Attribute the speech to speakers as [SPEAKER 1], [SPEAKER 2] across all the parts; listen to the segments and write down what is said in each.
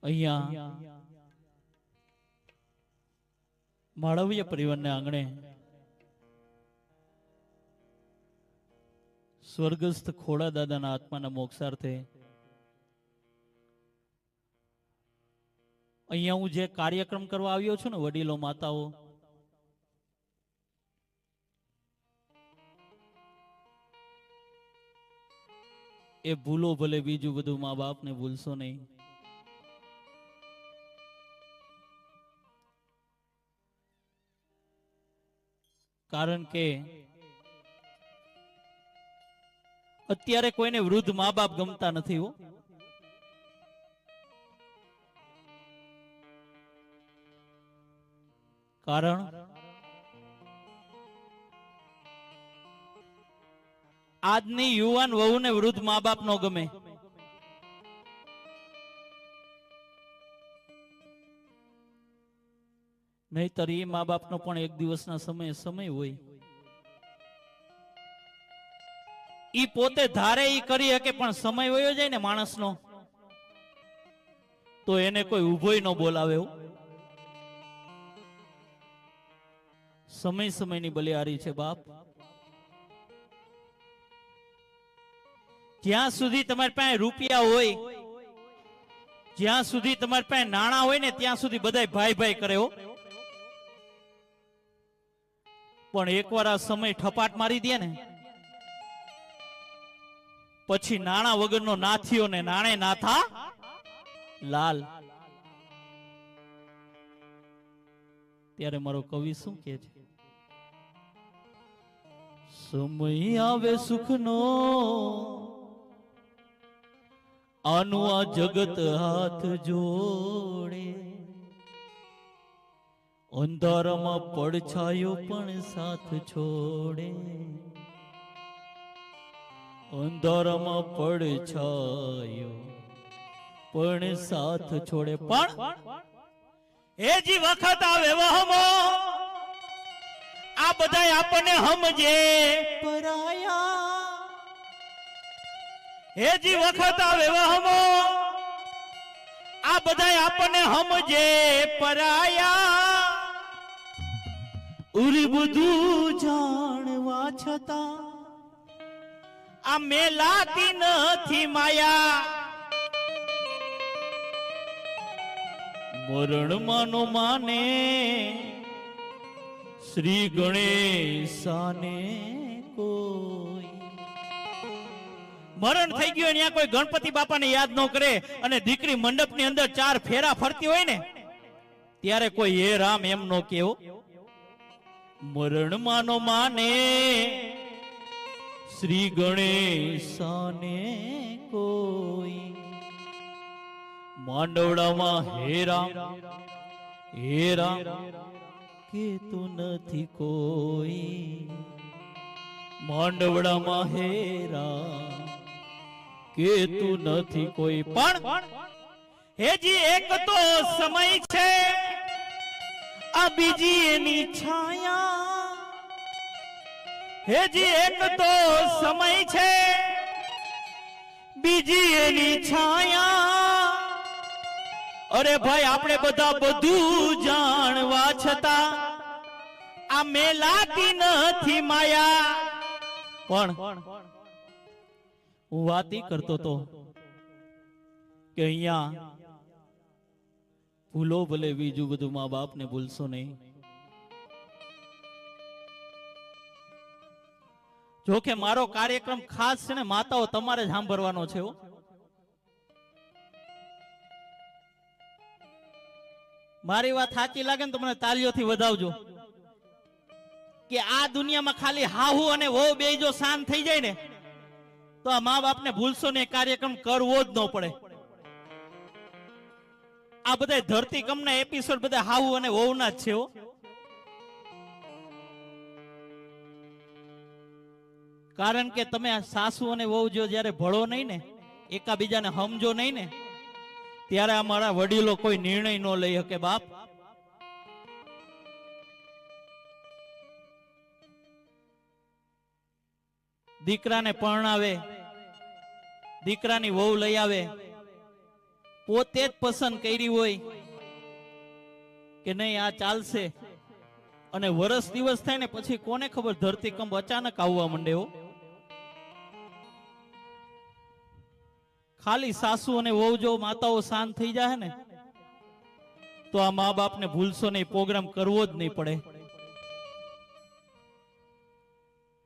[SPEAKER 1] અહીંયા માળવીય પરિવારને આંગણે સ્વર્ગસ્થ ખોડા દાદાના આત્માના મોક્ષાર્થે અહીંયા હું જે કાર્યક્રમ કરવા આવ્યો છું ને, વડીલો માતાઓ, એ ભૂલો ભલે, બીજું બધું મા બાપને ભૂલશો નહીં. કારણ કે અત્યારે કોઈને વૃદ્ધ મા બાપ ગમતા નથી હો. કારણ આજની યુવાન વહુને વૃદ્ધ મા બાપ નો ગમે. નહીતર એ મા બાપ નો પણ એક દિવસના સમય હોય. ઈ પોતે ધારે ઈ કરી શકે, પણ સમય વયો જાય ને માણસનો, તો એને કોઈ ઉભોય ન બોલાવે. સમયની બલિહારી છે બાપ. જ્યાં સુધી તમારી પાસે રૂપિયા હોય, જ્યાં સુધી તમારી પાસે નાણાં હોય ને, ત્યાં સુધી બધા ભાઈ ભાઈ કરે હો. પણ એકવાર આ સમય ઠપાટ મારી દે ને, પછી નાણાં વગરનો નાથીઓ ને નાણે નાથા લાલ. ત્યારે મારો કવિ શું કે છે? સમય આવે સુખનો, આનું આ જગત હાથ જોડે. અંધારામાં પડછાયો પણ સાથ છોડે. અંધારામાં પડછાયો પણ સાથ છોડે. પણ એ જી વખત આવે વહમો, આ બધા આપણને સમજે પરાયા. એ જી વખત આવે વહમો, આ બધા આપણને સમજે પરાયા. ઉરી બધું જાણવા છતાં આ મેલાતી નથી માયા. મરણ માનો માને શ્રી ગણેશાને કોઈ. મરણ થઈ ગયું ત્યાં કોઈ ગણપતિ બાપાને યાદ ન કરે અને દીકરી મંડપની અંદર 4 ફેરા ફરતી હોય ને, ત્યારે કોઈ હે રામ એમ નો કેવો. મરણ માનો માને શ્રી ગણેશાને કોઈ. માંડવડામાં હે રામ કેતું નથી કોઈ. માંડવડામાં હે રામ કેતું નથી કોઈ. પણ હેજી એક તો સમય છે, આ બીજી એની છાયા. હેજી એક તો સમય છે, બીજી એની છાયા. અરે ભાઈ, આપણે બધા બધું જાણવા છતાં આ મેલાતી નથી માયા. પણ હું વાત કરતો તો કે અહીંયા ભૂલો ભલે, બીજું બધું મા બાપને ભૂલશો નહીં. જો કે મારો કાર્યક્રમ ખાસ છે ને માતાઓ તમારે જ સાંભળવાનો છે. મારી વાત સાચી લાગે ને તો મને તાલીઓથી વધાવજો. કે આ દુનિયામાં ખાલી હાહુ અને વહુ બે જો શાંત થઈ જાય ને, તો આ મા બાપને ભૂલશો ને કાર્યક્રમ કરવો જ ન પડે. આ બધા ધરતીકંપના એપિસોડ બધા હાહુ અને વહુના જ છે. કારણ કે તમે સાસુ અને વહુ જો જયારે ભળો નહીં ને, એકાબીજાને સમજો નહીં ને, ત્યારે અમારા વડીલો કોઈ નિર્ણય ન લઈ શકે બાપ. દીકરાને પરણાવે, દીકરાની વહુ લઈ આવે, પોતે જ પસંદ કરી હોય કે નહીં આ ચાલશે, અને વર્ષ દિવસ થાય ને પછી કોને ખબર ધરતીકંપ અચાનક આવવા માંડે હો. ખાલી સાસુ અને વહુ જો માતાઓ શાંત થઈ જાય ને તો આ મા બાપને ભૂલશો નહીં, પ્રોગ્રામ કરવો જ નહીં પડે.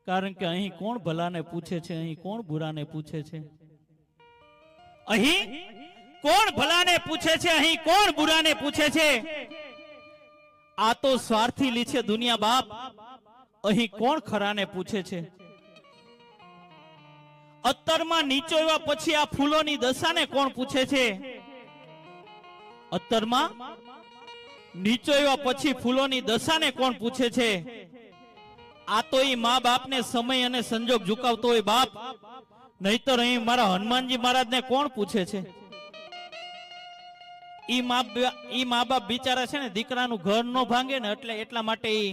[SPEAKER 1] કારણ કે અહીં કોણ ભલાને પૂછે છે, અહીં કોણ બુરાને પૂછે છે, અહીં કોણ ભલાને પૂછે છે, અહીં કોણ બુરાને પૂછે છે. આ તો સ્વાર્થી લી છે દુનિયા બાપ, અહીં કોણ ખરાને પૂછે છે. અત્તરમાં નીચોવ્યા પછી આ ફૂલોની દશાને કોણ પૂછે છે. અત્તરમાં નીચોવ્યા પછી ફૂલોની દશાને કોણ પૂછે છે. આ તો ઈ મા બાપને સમય અને સંજોગ ઝુકાવતો હોય બાપ, નહીતર અહીં મારા હનુમાનજી મહારાજને કોણ પૂછે છે. ઈ મા બાપ બિચારા છે ને દીકરાનું ઘર નો ભાંગે ને એટલે એટલા માટે ઈ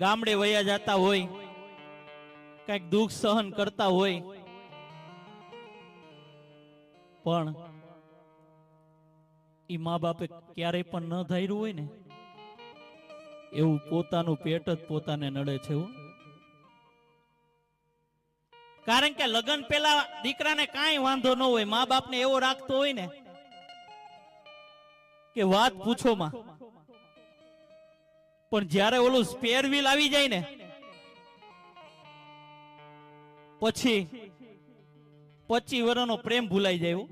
[SPEAKER 1] ગામડે વયા જતા હોય, કઈક દુઃખ સહન કરતા હોય, પણ ઈ મા બાપે ક્યારેય પણ ન ધાર્યું હોય ને એવું પોતાનું પેટ જ પોતાને નડે છે. કારણ કે લગ્ન પેલા દીકરાને કાંઈ વાંધો ન હોય, મા બાપને એવો રાખતો હોય ને કે વાત પૂછો માં, પણ જ્યારે ઓલું સ્પેર વ્હીલ આવી જાય ને પછી 25 વર્ષનો પ્રેમ ભૂલાઈ જાય.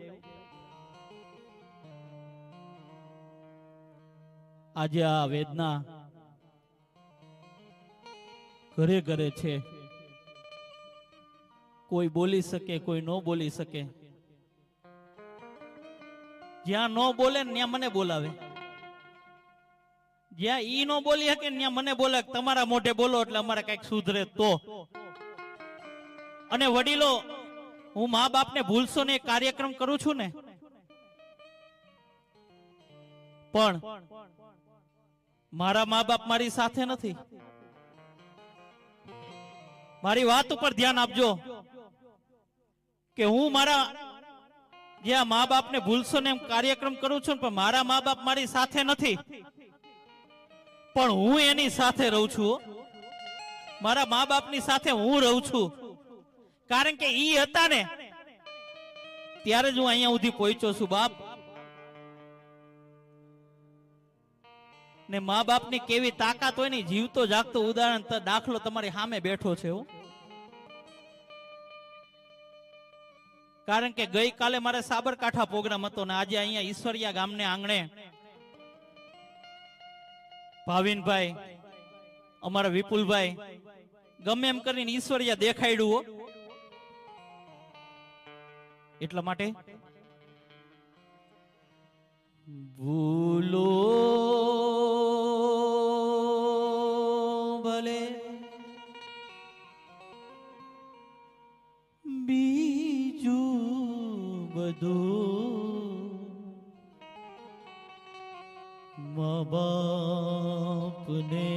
[SPEAKER 1] આજે આ વેદના ઘરે ઘરે છે. કોઈ બોલી શકે, કોઈ ન બોલી શકે. જ્યાં ન બોલે ને ત્યાં મને બોલાવે, જ્યાં ઈ ન બોલી શકે ત્યાં મને બોલે તમારા મોઢે બોલો એટલે અમારે કઈક સુધરે તો. અને વડીલો, હું મા બાપને ભૂલશો ને કાર્યક્રમ કરું છું ને, પણ મારા મા બાપ મારી સાથે નથી. મારી વાત ઉપર ધ્યાન આપજો કે હું મારા જ્યાં મા બાપને ભૂલશો ને એમ કાર્યક્રમ કરું છું, પણ મારા મા બાપ મારી સાથે નથી, પણ હું એની સાથે રહું છું. મારા મા બાપની સાથે હું રહું છું. કારણ કે ઈ હતા ને ત્યારે જ હું અહીંયા સુધી પહોંચ્યો છું બાપ. ને મા બાપની કેવી તાકાત હોય ને, જીવતો જાગતો ઉદાહરણ દાખલો તમારી સામે બેઠો છે. કારણ કે ગઈકાલે મારે સાબરકાંઠા પ્રોગ્રામ હતો ને આજે અહીંયા ઈશ્વરિયા ગામને આંગણે ભાવિનભાઈ, અમારા વિપુલભાઈ ગમે એમ કરીને ઈશ્વરિયા દેખાડ્યું. એટલા માટે ભૂલો ભલે બીજું બધું મા બાપને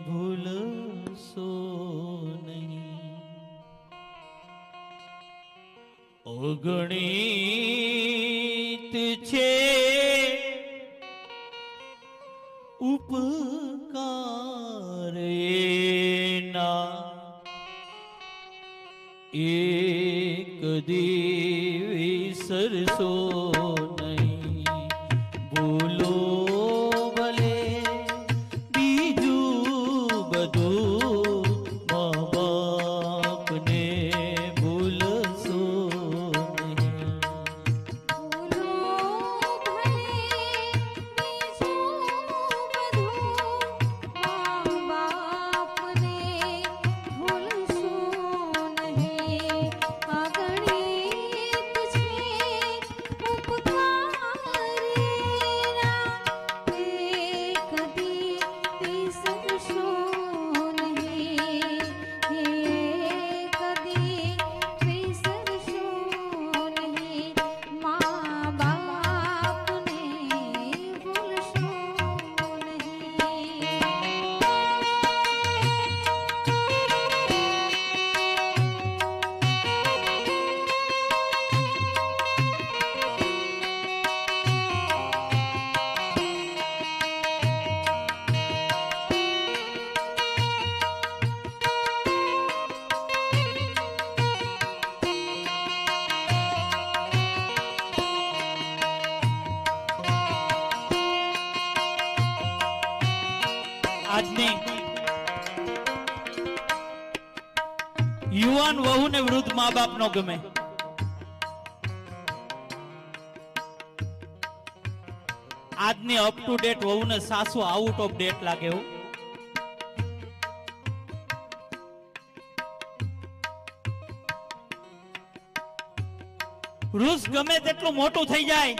[SPEAKER 1] ભૂલશો નહીં. અગણિત છે ઉપકાર એના, એક દી વિસરશો નહીં. ભૂલો ભલે બીજું બધું મા બાપને ભૂલશો નહીં.
[SPEAKER 2] ભૂલો ભલે બીજું બધું
[SPEAKER 1] આજની યુવાન વહુ ને વૃદ્ધ મા બાપ નો ગમે. આજની અપ ટુ ડેટ વહુ ને સાસુ આઉટ ઓફ ડેટ લાગે એવું. વૃક્ષ ગમે તેટલું મોટું થઈ જાય,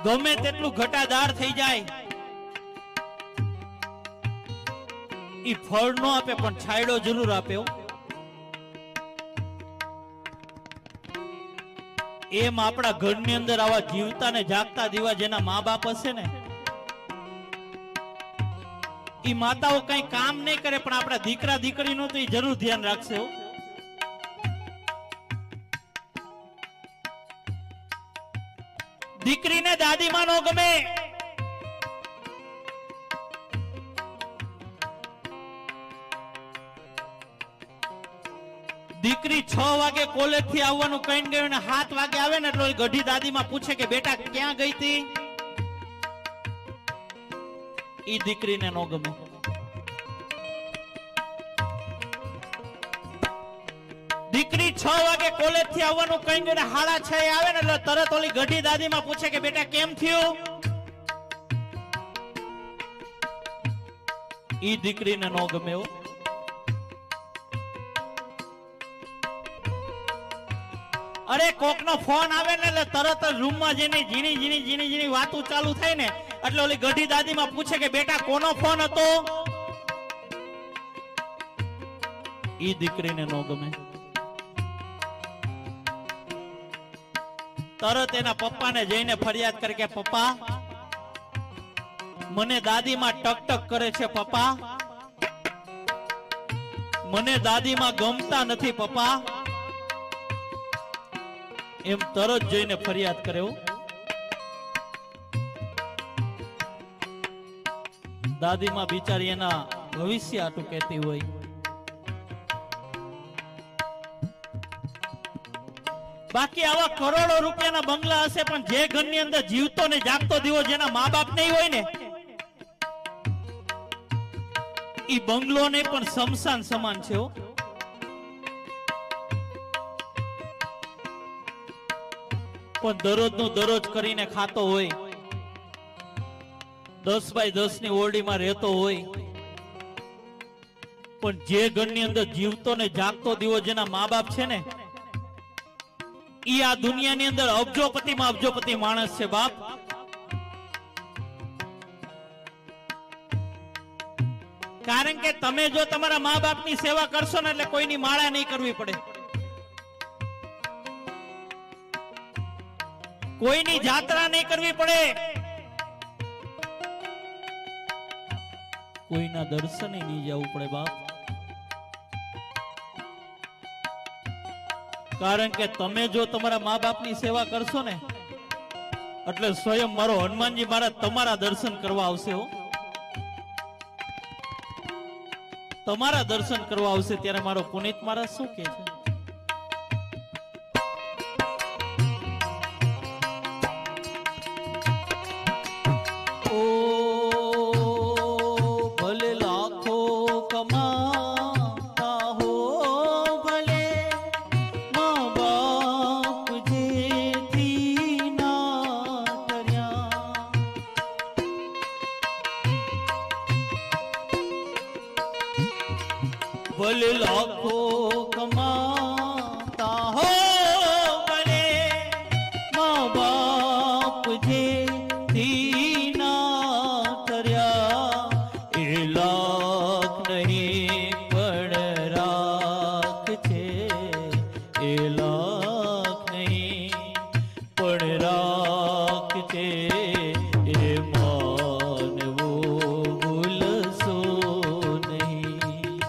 [SPEAKER 1] ગમે તેટલું ઘટાદાર થઈ જાય, ઈ ફળ નો આપે પણ છાંયડો જરૂર આપે. એમ આપણા ઘરની અંદર આવા જીવતા ને જાગતા દીવા જેના મા બાપ હશે ને, ઈ માતાઓ કઈ કામ નહીં કરે પણ આપણા દીકરા દીકરીનું તો ઈ જરૂર ધ્યાન રાખશે. દીકરીને દાદીમાં નો ગમે, દીકરી 6 વાગે કોલેજ થી આવવાનું કઈ ગયું ને 7 વાગે આવે ને એટલે ગઢી દાદીમાં પૂછે કે બેટા ક્યાં ગઈ હતી, ઈ દીકરીને નો ગમે. દીકરી 6 વાગે કોલેજ થી આવવાનું કઈ ગયું ને 6:30 આવે ને એટલે તરત ઓલી ગઢી દાદીમાં પૂછે કે બેટા કેમ થયું, ઈ દીકરીને નો ગમે. અરે કોકનો ફોન આવે ને એટલે તરત જ રૂમમાં જઈને ઝીણી વાતો ચાલુ થાય ને એટલે ઓલી ગઢી દાદીમાં પૂછે કે બેટા કોનો ફોન હતો, ઈ દીકરીને નો ગમે. તરત એના પપ્પાને જઈને ફરિયાદ કરે કે પપ્પા મને દાદીમાં ટક કરે છે, પપ્પા મને દાદીમાં ગમતા નથી પપ્પા, એમ તરત જઈને ફરિયાદ કરે. દાદીમાં બિચારી એના ભવિષ્ય આટું કહેતી હોય. બાકી આવા કરોડો રૂપિયાના બંગલા હશે પણ જે ઘરની અંદર જીવતો ને જાગતો દીવો જેના મા બાપ નહીં હોય ને, ઈ બંગલો નહીં પણ શમશાન સમાન છે. પણ દરરોજ નું દરરોજ કરીને ખાતો હોય, 10 બાય 10 ની ઓરડીમાં રહેતો હોય, પણ જે ઘરની અંદર જીવતો ને જાગતો દીવો જેના મા બાપ છે ને, ઈ આ દુનિયાની અંદર અબજોપતિમાં અબજોપતિ માણસ છે બાપ. કારણ કે તમે જો તમારા મા બાપની સેવા કરશો ને એટલે કોઈની માળા નહીં કરવી પડે, કોઈની જાત્રા નહીં કરવી પડે, કોઈના દર્શને નહીં જવું પડે બાપ. કારણ કે તમે જો તમારા મા બાપની સેવા કરશો ને એટલે સ્વયં મારો હનુમાનજી મહારાજ તમારા દર્શન કરવા આવશે. તમારા દર્શન કરવા આવશે ત્યારે મારો પુનિત મહારાજ શું કહે છે? ભલે લાખો કમાતા હો ભલે મા બાપ જે દીના કર્યા, એ લાખ નહીં પણ રાખ છે, એ લાખ નહીં પણ રાખ છે, એ માનવો ભૂલશો નહીં.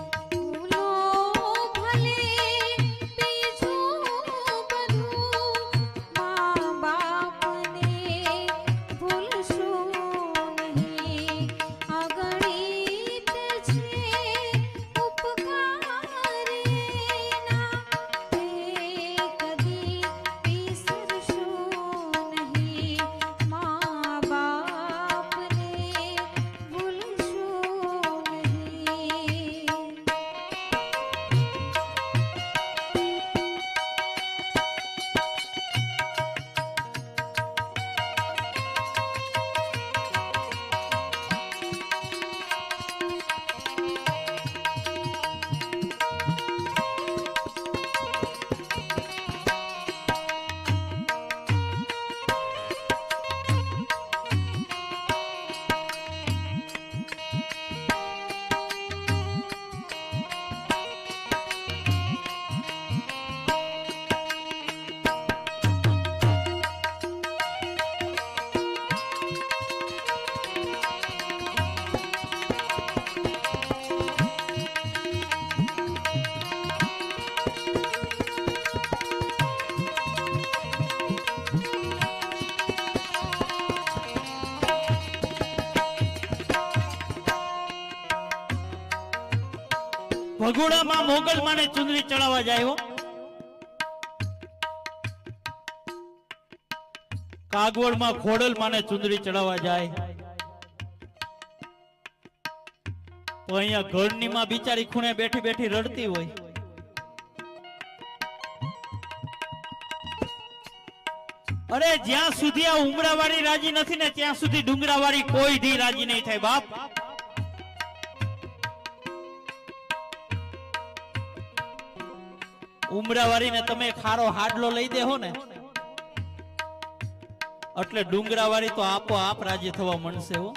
[SPEAKER 1] ભગોડામાં મોગલ માને ચુંદડી ચડાવવા જાય હો. કાગવડમાં ખોડલ માને ચુંદડી ચડાવવા જાય તો અહીંયા ઘરની માં બિચારી ખૂણે બેઠી બેઠી રડતી હોય. અરે જ્યાં સુધી આ ઉમરાવાળી રાજી નથી ને ત્યાં સુધી ડુંગરાવાળી કોઈ ધી રાજી નહીં થાય બાપ. ઉમરાવાળીને તમે ખારો હાડલો લઈ દેહો ને એટલે ડુંગરાવાળી તો આપોઆપ રાજી થવા મળશે હો.